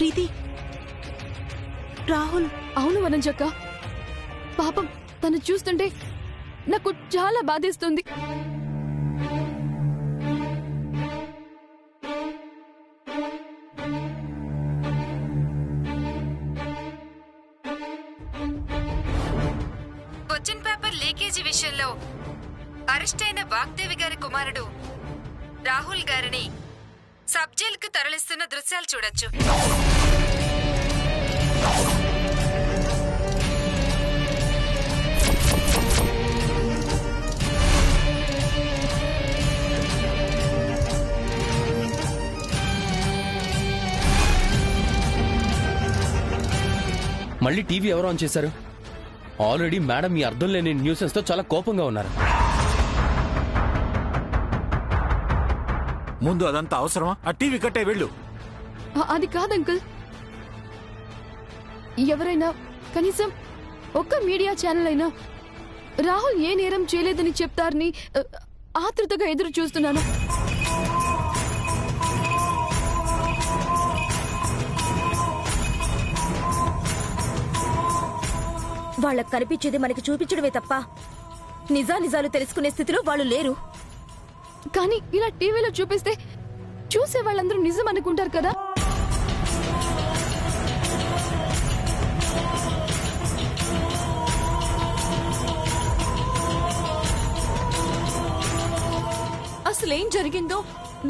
ప్రీతి, రాహుల్. అవును వనంజక్క, పాపం తను చూస్తుంటే నాకు చాలా బాధేస్తుంది. క్వశ్చన్ పేపర్ లీకేజీ విషయంలో అరెస్ట్ అయిన వాగ్దేవి గారి కుమారుడు రాహుల్ గారిని సబ్ జైలుకు తరలిస్తున్న దృశ్యాలు చూడొచ్చు. మళ్ళీ టీవీ ఎవరు ఆన్ చేశారు? ఆల్రెడీ మేడం ఈ అర్థం లేని న్యూసెన్స్ తో చాలా కోపంగా ఉన్నారు. ముందు అదంతా అవసరమా? ఆ టీవీ కట్టే వెళ్ళు. అది కాదు అంకుల్, ఎవరైనా కనీసం ఒక్క మీడియా ఛానల్ అయినా రాహుల్ ఏ నేరం చేయలేదని చెప్తారని ఆతృతగా ఎదురు చూస్తున్నాను. వాళ్ళకు కనిపించేది మనకి చూపించడమే తప్ప నిజాలు తెలుసుకునే స్థితిలో వాళ్ళు లేరు. కానీ ఇలా టీవీలో చూపిస్తే చూసే వాళ్ళందరూ నిజం అనుకుంటారు కదా. అసలేం జరిగిందో,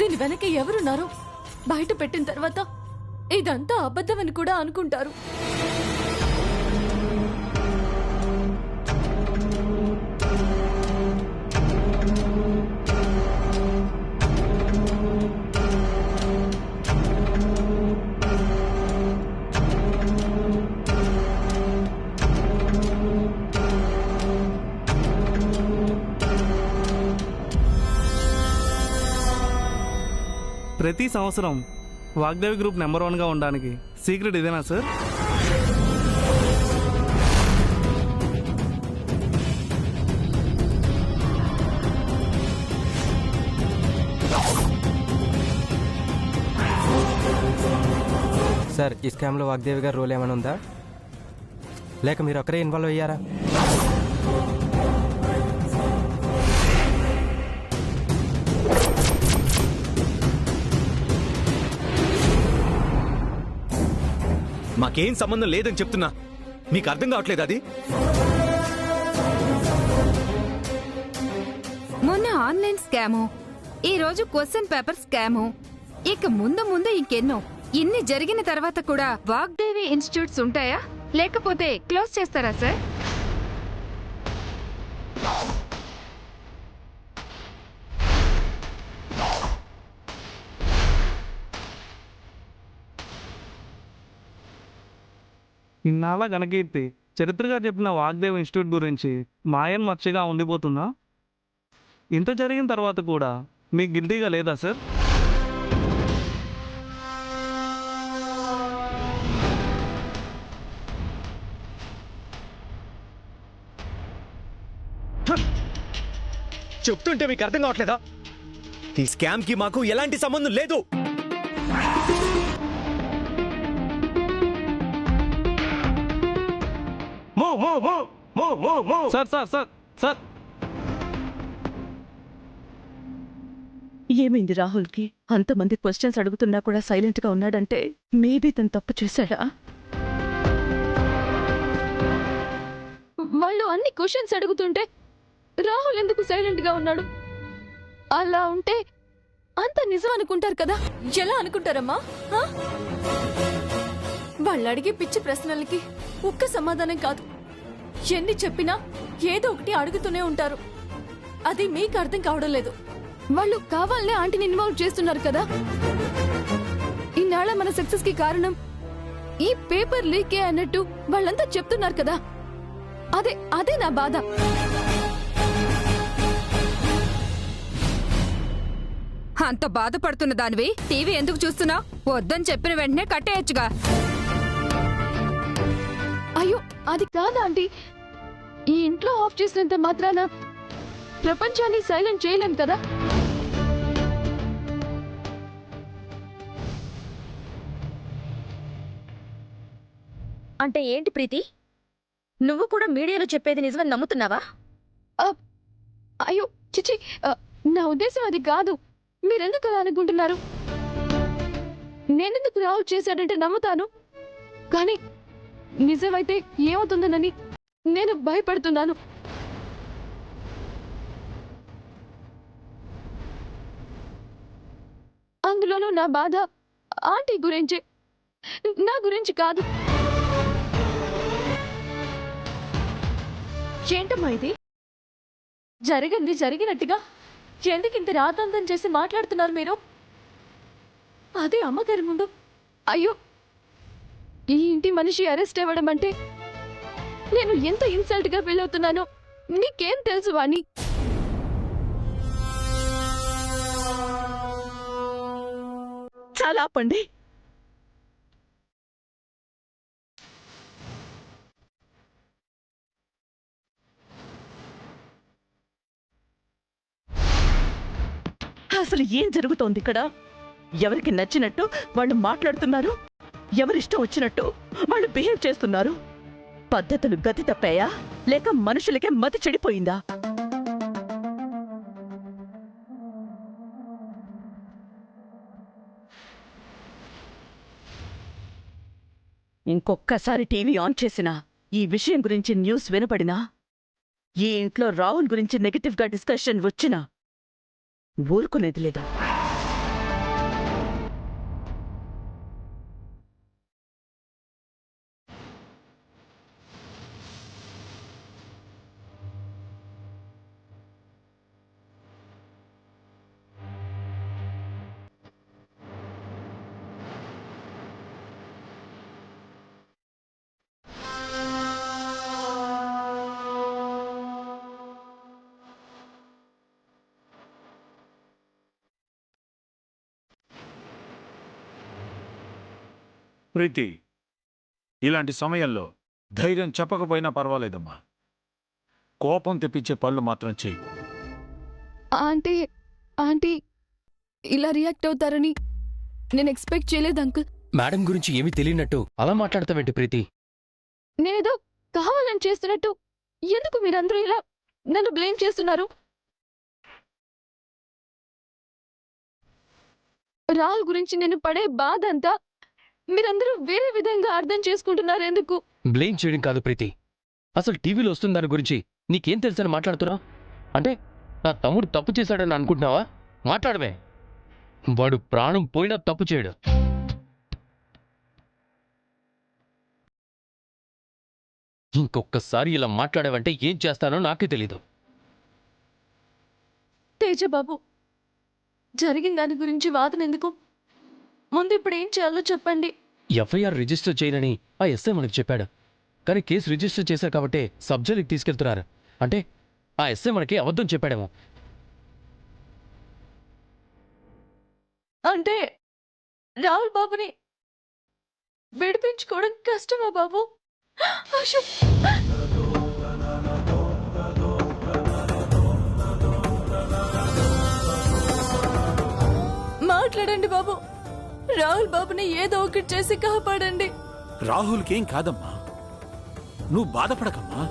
దీని వెనక ఎవరున్నారో బయట పెట్టిన తర్వాత ఇదంతా అబద్ధమని కూడా అనుకుంటారు. ప్రతి సంవత్సరం వాగ్దేవి గ్రూప్ నెంబర్ 1గా ఉండడానికి సీక్రెట్ ఇదేనా సార్? సార్, ఈ స్కామ్లో వాగ్దేవి గారు రోల్ ఏమైనా ఉందా, లేక మీరు ఒక్కరే ఇన్వాల్వ్ అయ్యారా? మాకేం సంబంధం లేదని చెప్తున్నా, మీకు అర్థం కావట్లేదు? అది మొన్న ఆన్లైన్ స్కాము, ఈ రోజు క్వశ్చన్ పేపర్ స్కాము, ఇక ముందు ఇంకెన్నో. ఇన్ని జరిగిన తర్వాత కూడా వాగ్దేవి ఇన్స్టిట్యూట్స్ ఉంటాయా, లేకపోతే క్లోజ్ చేస్తారా సార్? ఇన్నాళ్ళ ఘనకీర్తి చరిత్రగా చెప్పిన వాగ్దేవ్ ఇన్స్టిట్యూట్ గురించి మాయన్ మర్చిగా ఉండిపోతుందా? ఇంత జరిగిన తర్వాత కూడా మీకు గిల్టీగా లేదా సార్? చెప్తుంటే మీకు అర్థం కావట్లేదా? ఈ స్కామ్ కి మాకు ఎలాంటి సంబంధం లేదు. సార్ సార్ సార్ సార్ ఏమైంది రాహుల్కి? అంతమంది క్వశ్చన్స్ అడుగుతున్నా కూడా సైలెంట్ గా ఉన్నాడంటే మేబీ తను తప్పు చేశాడా? వాళ్ళు అన్ని క్వశ్చన్స్ అడుగుతుంటే రాహుల్ ఎందుకు సైలెంట్ గా ఉన్నాడు? అలా ఉంటే అంత నిజం అనుకుంటారు కదా. ఎలా అనుకుంటారమ్మా? వాళ్ళు అడిగే పిచ్చి ప్రశ్నలకి ఒక్క సమాధానం కాదు, ఎన్ని చెప్పినా ఏదో ఒకటి అడుగుతూనే ఉంటారు. అది మీకు అర్థం కావడం లేదు. వాళ్ళు కావాలనే ఆంటీని ఇన్వాల్వ్ చేస్తున్నారు కదా. ఇన్నాళ్ళ మన సక్సెస్ కి కారణం ఈ పేపర్ లీకే అన్నట్టు వాళ్ళంతా చెప్తున్నారు కదా. అదే నా బాధ. అంత బాధపడుతున్న దానివి టీవీ ఎందుకు చూస్తున్నావు? వద్దని చెప్పిన వెంటనే కట్టేయచ్చుగా. అయ్యో, అది కాదా ఆంటీ. ఈ ఇంట్లో ఆఫ్ చేసినంత మాత్రాన ప్రపంచాన్ని సైలెంట్ చేయలేం కదా. అంటే ఏంటి ప్రీతి? నువ్వు కూడా మీడియాలో చెప్పేది నిజమని నమ్ముతున్నావా? అయ్యో చిచి, నా ఉద్దేశం అది కాదు. మీరెందుకు అలా అనుకుంటున్నారు? నేనెందుకు రాహుల్ చేశాడంటే నమ్ముతాను, కానీ నిజమైతే ఏమవుతుందనని నేను భయపడుతున్నాను. అందులోనూ నా బాధ ఆంటీ గురించి, నా గురించి కాదు. ఏంటమ్మా ఇది? జరిగింది జరిగినట్టుగా ఎందుకు ఇంత రాతంతం చేసి మాట్లాడుతున్నారు మీరు? అదే అమ్మగారి ముందు. అయ్యో, ఈ ఇంటి మనిషి అరెస్ట్ అవ్వడం అంటే నేను ఎంత ఇన్సల్ట్గా ఫీల్ అవుతున్నానో నీకేం తెలుసు వాణి? చాలా ఆపండి. అసలు ఏం జరుగుతోంది ఇక్కడ? ఎవరికి నచ్చినట్టు వాళ్ళు మాట్లాడుతున్నారు, ఎవరిష్టం వచ్చినట్టు వాళ్ళు బిహేవ్ చేస్తున్నారు. పద్ధతులు గతి తప్పాయా, లేక మనుషులకే మతి చెడిపోయిందా? ఇంకొక్కసారి టీవీ ఆన్ చేసినా, ఈ విషయం గురించి న్యూస్ వినపడినా, ఈ ఇంట్లో రాహుల్ గురించి నెగటివ్గా డిస్కషన్ వచ్చినా ఊరుకునేది లేదా? ప్రీతి, ఇలాంటి సమయంలో ధైర్యం చెప్పకపోయినా పర్వాలేదమ్మా. కోపం తెప్పించే పనులు మాత్రం చెయ్యి. ఆంటీ ఇలా రియాక్ట్ అవుతారని నేను ఎక్స్పెక్ట్ చేయలేదు అంకుల్. మేడం గురించి ఏమీ తెలియనట్టు అలా మాట్లాడతావేంటి ప్రీతి? నేనేదో కావాలని చేస్తున్నట్టు ఎందుకు మీరందరూ ఇలా నన్ను బ్లేమ్ చేస్తున్నారు? రాహుల్ గురించి నేను పడే బాధ అంతా మీరందరూ వేరే విధంగా అర్థం చేసుకుంటున్నారు. ఎందుకు? బ్లేమ్ చేయడం కాదు ప్రీతి, అసలు టీవీలో వస్తున్న దాని గురించి నీకేం తెలుసని మాట్లాడుతున్నావు? అంటే నా తమ్ముడు తప్పు చేశాడని అనుకుంటున్నావా? మాట్లాడమే. వాడు ప్రాణం పోయినా తప్పు చేయడు. ఇంకొకసారి ఇలా మాట్లాడావంటే ఏం చేస్తానో నాకే తెలీదు. తేజబాబు, జరిగిన దాని గురించి వాదన ఎందుకు? ముందు ఇప్పుడు ఏం చేయాలో చెప్పండి. ఎఫ్ఐఆర్ రిజిస్టర్ చేయనని ఆ ఎస్ఐ మనకు చెప్పాడు, కానీ కేసు రిజిస్టర్ చేశారు కాబట్టి సబ్జెక్ట్కి తీసుకెళ్తున్నారు. అంటే ఆ ఎస్ఐ మనకి అబద్ధం చెప్పాడేమో. అంటే రాహుల్ బాబుని విడిపించుకోవడం కష్టమా బాబు? అశో! మాట్లాడండి బాబు. రాహుల్ బాబుని ఏదో ఒకటి చేసి కాపాడండి. రాహుల్కేం కాదమ్మా, నువ్వు బాధపడకమ్మా.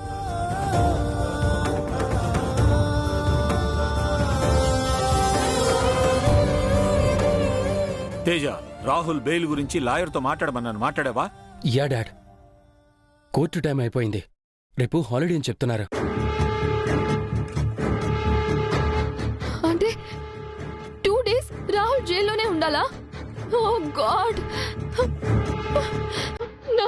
తేజ, రాహుల్ బెయిల్ గురించి లాయర్తో మాట్లాడమన్నాను, మాట్లాడావా? యా డాడ్, కోర్టు టైం అయిపోయింది, రేపు హాలిడే అని చెప్తున్నారు. అంటే 2 days రాహుల్ జైల్లోనే ఉండాలా? ఓ గాడ్, నో!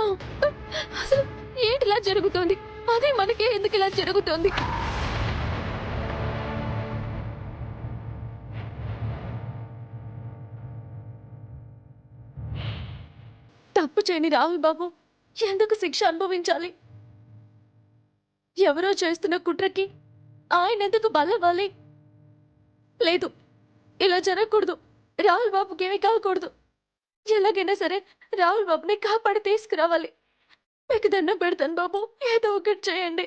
అసలు ఏంటిలా జరుగుతోంది? అదే మనకే ఎందుకు ఇలా జరుగుతోంది? తప్పు చేయని రాహుల్ బాబు ఎందుకు శిక్ష అనుభవించాలి? ఎవరో చేస్తున్న కుట్రకి ఆయన ఎందుకు బలవ్వాలి? లేదు, ఇలా జరగకూడదు. రాహుల్ బాబుకి ఏమీ కాకూడదు. ఎలాగైనా సరే రాహుల్ బాబుని కాపాడి తీసుకురావాలి. మీకు దండం పెడతాను బాబు, ఏదో ఒకటి చేయండి.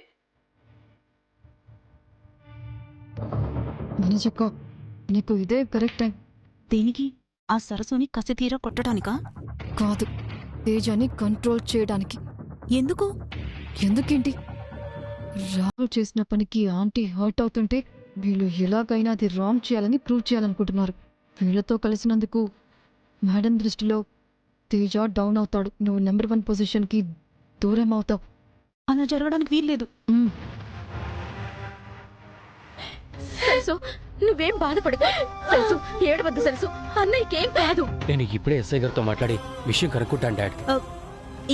నీకు ఇదే కరెక్ట్ టైం. దేనికి? ఆ సరస్సుని కసితీరా కొట్టడానికా? కాదు, తేజాని కంట్రోల్ చేయడానికి. ఎందుకు? ఎందుకేంటి? రాహుల్ చేసిన పనికి ఆంటీ హర్ట్ అవుతుంటే వీళ్ళు ఎలాగైనా అది రాంగ్ చేయాలని ప్రూవ్ చేయాలనుకుంటున్నారు. వీళ్ళతో కలిసినందుకు మేడం దృష్టిలో తేజ డౌన్ అవుతాడు. నువ్వు నెంబర్ 1 పొజిషన్కి దూరం అవుతావు. అలా జరగడానికి వీల్లేదు. సరసు, నువ్వేం బాధపడకు. సరసు, ఏడవద్దు సరసు. అన్నయ్యకేం కాదు. నేను ఇప్పుడే ఎస్ఐ గారితో మాట్లాడి విషయం కనుక్కుంటాను డాడ్.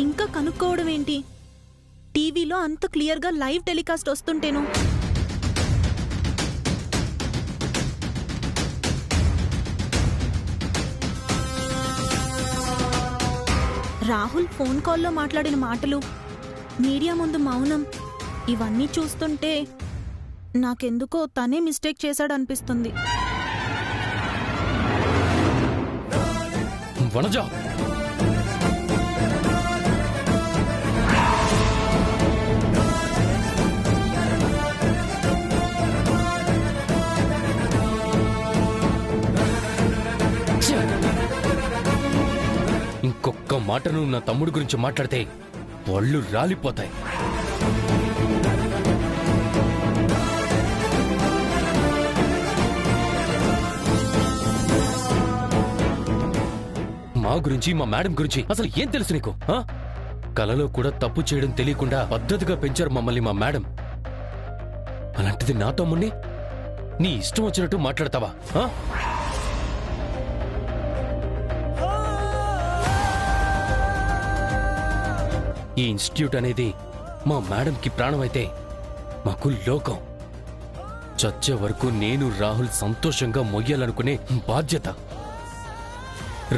ఇంకా కనుక్కోవడం ఏంటి? టీవీలో అంత క్లియర్గా లైవ్ టెలికాస్ట్ వస్తుంటేను. రాహుల్ ఫోన్ కాల్లో మాట్లాడిన మాటలు, మీడియా ముందు మౌనం, ఇవన్నీ చూస్తుంటే నాకెందుకో తనే మిస్టేక్ చేశాడనిపిస్తుంది. వనజ, ఇంకొక్క మాటను నా తమ్ముడి గురించి మాట్లాడితే పళ్ళు రాలిపోతాయి. మా గురించి, మా మేడం గురించి అసలు ఏం తెలుసు నీకు? కలలో కూడా తప్పు చేయడం తెలియకుండా పద్ధతిగా పెంచారు మమ్మల్ని మా మేడం. అలాంటిది నా తమ్ముణ్ణి నీ ఇష్టం వచ్చినట్టు మాట్లాడతావా? ఈ ఇన్స్టిట్యూట్ అనేది మా మేడంకి ప్రాణమైతే మాకు లోకం. చచ్చే వరకు నేను రాహుల్ సంతోషంగా మొయ్యాలనుకునే బాధ్యత.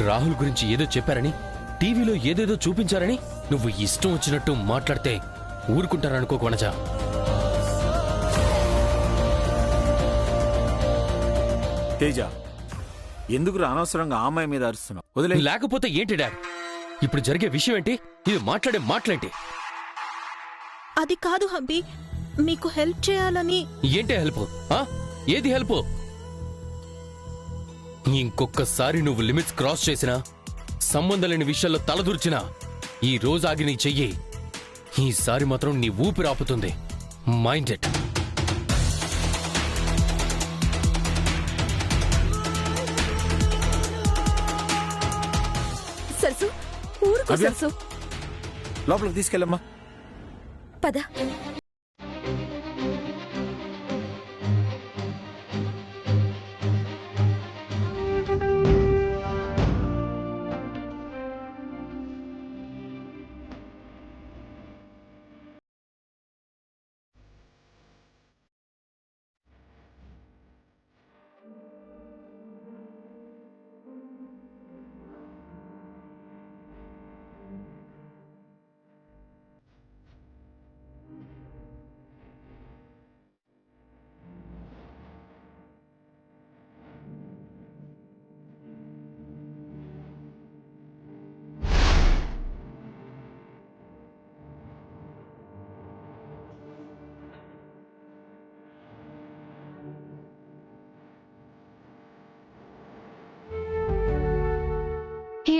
రాహుల్ గురించి ఏదో చెప్పారని, టీవీలో ఏదేదో చూపించారని నువ్వు ఇష్టం వచ్చినట్టు మాట్లాడితే ఊరుకుంటారనుకో వనజ. తేజ, ఎందుకు అనవసరంగా ఆ అమ్మాయి మీద అరుస్తున్నావు? వదిలే. లేకపోతే ఏంటి డాడ్? ఇప్పుడు జరిగే విషయం ఏంటి? ఇది మాట్లాడే మాటలేంటి? అది కాదు హబ్బీ, మీకు హెల్ప్ చేయాలని. ఏంటి హెల్ప్? ఏది హెల్ప్? ఇంకొకసారి నువ్వు లిమిట్స్ క్రాస్ చేసినా, సంబంధం లేని విషయాల్లో తలదూర్చినా ఈ రోజు ఆగి నీ చెయ్యి ఈసారి మాత్రం నీ ఊపిరి ఆపుతుంది. Mind it. సరసు, ఊరుకో అవ్య? సరసు. లోపలికి తీసుకెళ్ళమ్మా. పద.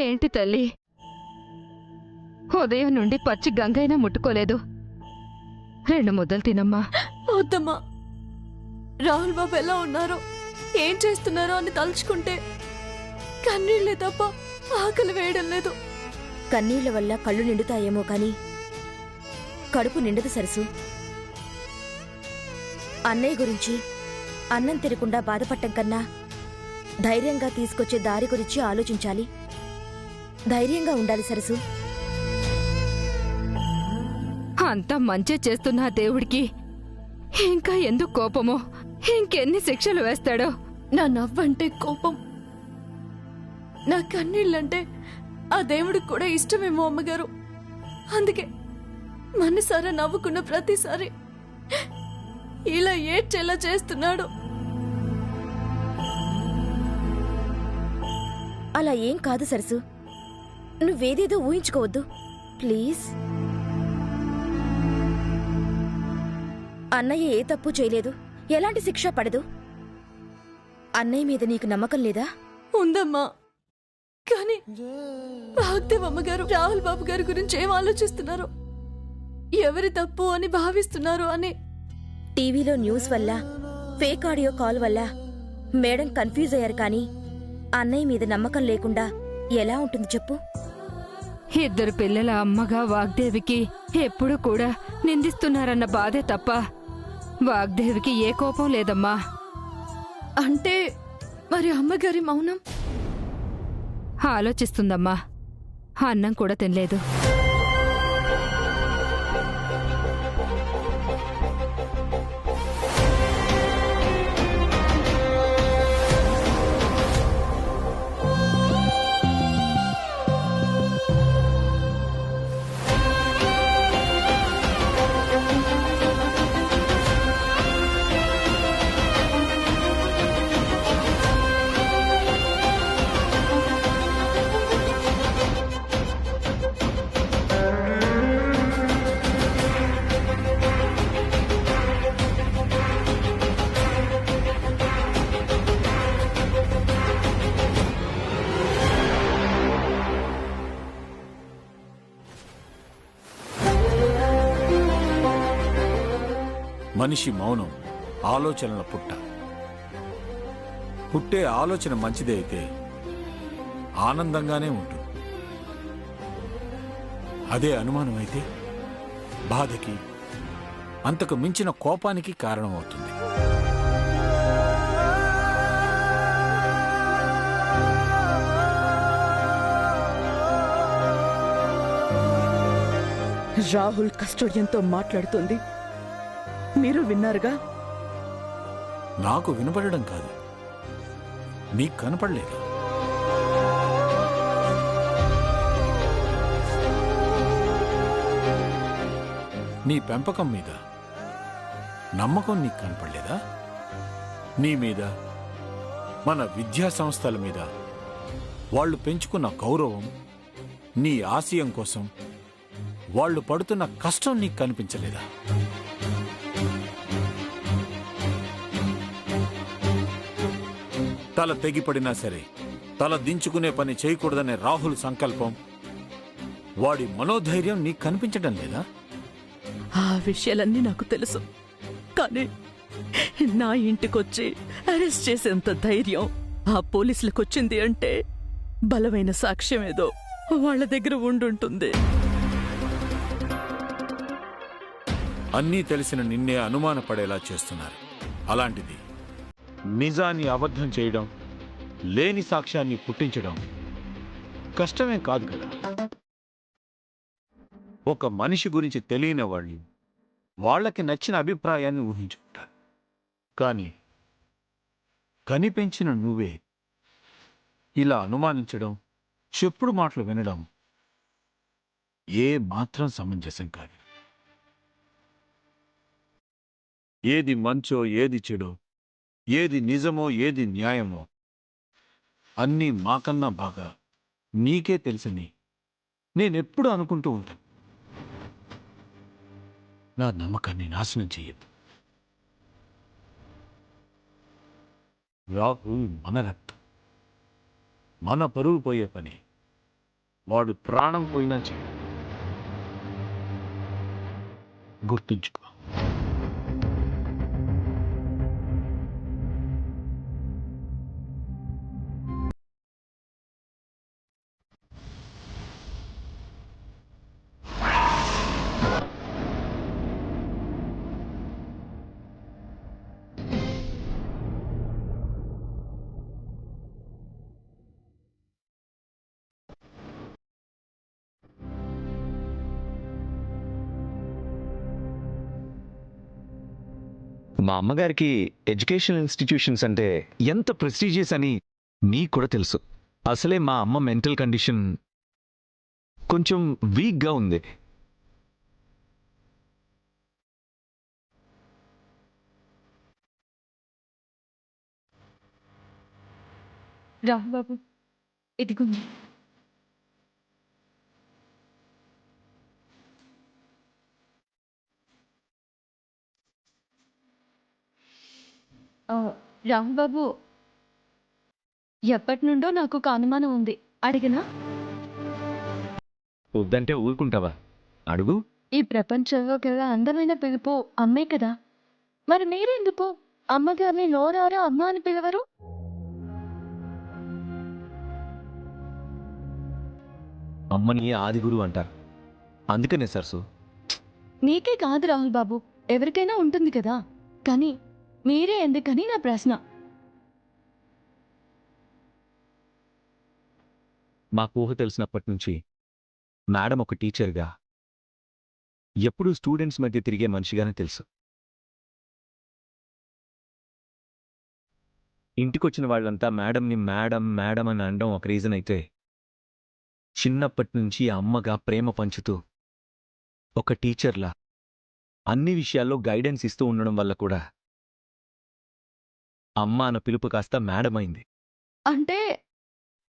ఏంటి తల్లి, ఉదయం నుండి పచ్చి గంగైనా ముట్టుకోలేదు. 2 ముద్దలు తినమ్మా. వద్దమ్మా. రాహుల్ బాబు ఎలా ఉన్నారో, ఏం చేస్తున్నారో అని తలుచుకుంటే కన్నీళ్లే తప్ప ఆకలి వేయడం లేదు. కన్నీళ్ల వల్ల కళ్ళు నిండుతాయేమో కాని కడుపు నిండదు సరసు. అన్నయ్య గురించి అన్నం తినకుండా బాధపడటం కన్నా ధైర్యంగా తీసుకొచ్చే దారి గురించి ఆలోచించాలి. ధైర్యంగా ఉండాలి సరసు. అంతా మంచి చేస్తున్న దేవుడికి ఇంకా ఎందుకు కోపమో, ఇంకెన్ని శిక్షలు వేస్తాడో. నా నవ్వంటే కోపం, నా కన్నీళ్ళంటే ఆ దేవుడికి కూడా ఇష్టమేమో అమ్మగారు. అందుకే మనసారా నవ్వుకున్న ప్రతిసారి ఇలా ఏడ్చేలా చేస్తున్నాడు. అలా ఏం కాదు సరసు. నువ్వేదేదో ఊహించుకోవద్దు ప్లీజ్. అన్నయ్య ఏ తప్పు చేయలేదు, ఎలాంటి శిక్ష పడదు. అన్నయ్య మీద నీకు నమ్మకం లేదా? ఉందమ్మా, కానీ వాగ్దేవ్ అమ్మగారు రాహుల్ బాబు గారి గురించి ఏం ఆలోచిస్తున్నారు? ఎవరి తప్పు అని భావిస్తున్నారు అని. టీవీలో న్యూస్ వల్ల, ఫేక్ ఆడియో కాల్ వల్ల మేడం కన్ఫ్యూజ్ అయ్యారు, కానీ అన్నయ్య మీద నమ్మకం లేకుండా ఎలా ఉంటుంది చెప్పు? ఇద్దరు పిల్లల అమ్మగా వాగ్దేవికి ఎప్పుడు కూడా నిందిస్తున్నారన్న బాధే తప్ప వాగ్దేవికి ఏ కోపం లేదమ్మా. అంటే మరి అమ్మగారి మౌనం? ఆలోచిస్తుందమ్మా. అన్నం కూడా తినలేదు. మనిషి మౌనం ఆలోచనల పుట్ట. పుట్టే ఆలోచన మంచిదే అయితే ఆనందంగానే ఉంటుంది. అదే అనుమానం అయితే బాధకి, అంతకు మించిన కోపానికి కారణమవుతుంది. రాహుల్ కస్టోడియన్తో మాట్లాడుతుంది, మీరు విన్నారుగా? నాకు వినపడడం కాదు, నీకు కనపడలేదు. నీ పెంపకం మీద నమ్మకం నీకు కనపడలేదా? నీ మీద, మన విద్యా సంస్థల మీద వాళ్ళు పెంచుకున్న గౌరవం, నీ ఆశయం కోసం వాళ్ళు పడుతున్న కష్టం నీకు కనిపించలేదా? తల తెగిపడినా సరే తల దించుకునే పని చేయకూడదనే రాహుల్ సంకల్పం, వాడి మనోధైర్యం నీకు కనిపించడం లేదా? ఆ విషయాలన్నీ నాకు తెలుసు, కానీ నా ఇంటికొచ్చి అరెస్ట్ చేసేంత ధైర్యం ఆ పోలీసులకు వచ్చింది అంటే బలమైన సాక్ష్యం ఏదో వాళ్ళ దగ్గర ఉండుంటుంది. అన్నీ తెలిసిన నిన్నే అనుమానపడేలా చేస్తున్నారు. అలాంటిది నిజాన్ని అబద్ధం చేయడం, లేని సాక్ష్యాన్ని పుట్టించడం కష్టమే కాదు కదా. ఒక మనిషి గురించి తెలియని వాళ్ళు వాళ్ళకి నచ్చిన అభిప్రాయాన్ని ఊహించుకుంటారు. కానీ కనిపెంచిన నువ్వే ఇలా అనుమానించడం, చెప్పుడు మాటలు వినడం ఏ మాత్రం సమంజసం కాదు. ఏది మంచో ఏది చెడో, ఏది నిజమో ఏది న్యాయమో అన్నీ మాకన్నా బాగా నీకే తెలుసని నేనెప్పుడు అనుకుంటూ ఉంటాను. నా నమ్మకాన్ని నాశనం చెయ్యదు. రాహుల్ మన రక్తం, మన పరువు పోయే పని వాడు ప్రాణం పోయినా చేయడు. గుర్తుంచుకో. మా అమ్మగారికి ఎడ్యుకేషనల్ ఇన్స్టిట్యూషన్స్ అంటే ఎంత ప్రెస్టీజియస్ అని నీకు కూడా తెలుసు. అసలే మా అమ్మ మెంటల్ కండిషన్ కొంచెం వీక్గా ఉంది. రాహుల్ బాబు, ఇదిగుంది. రాహుల్ బాబు, ఎప్పటి నుండో నాకు ఒక అనుమానం ఉంది, అడిగినా? వద్దంటే ఊరుకుంటావా? అడుగు. ఈ ప్రపంచంలో కదా అందమైన పిలుపు అమ్మే కదా. మరి మీరెందుకు అమ్మగారిని నోరారా అమ్మ అని పిలవరు? అమ్మని ఆదిగురు అంటారు, అందుకనే సరసు. నీకే కాదు రాహుల్ బాబు, ఎవరికైనా ఉంటుంది కదా. కానీ మీరే ఎందుకని నా ప్రశ్న. మాకు ఊహ తెలిసినప్పటి నుంచి మేడం ఒక టీచర్గా, ఎప్పుడూ స్టూడెంట్స్ మధ్య తిరిగే మనిషిగానే తెలుసు. ఇంటికొచ్చిన వాళ్ళంతా మేడంని మేడం మేడం అని అనడం ఒక రీజన్ అయితే, చిన్నప్పటి నుంచి అమ్మగా ప్రేమ పంచుతూ ఒక టీచర్లా అన్ని విషయాల్లో గైడెన్స్ ఇస్తూ ఉండడం వల్ల కూడా అమ్మ అన్న పిలుపు కాస్త మేడం అయింది. అంటే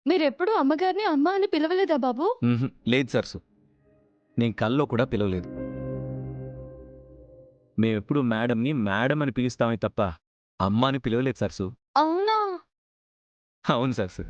మీరెప్పుడు అమ్మగారిని అమ్మ అని పిలవలేదా బాబు? లేదు సరసు, నేను కల్లో కూడా పిలవలేదు. మేమెప్పుడు మేడంని మేడం అని పిలుస్తామే తప్ప అమ్మ అని పిలవలేదు సరసు. అవునా? అవును సరసు.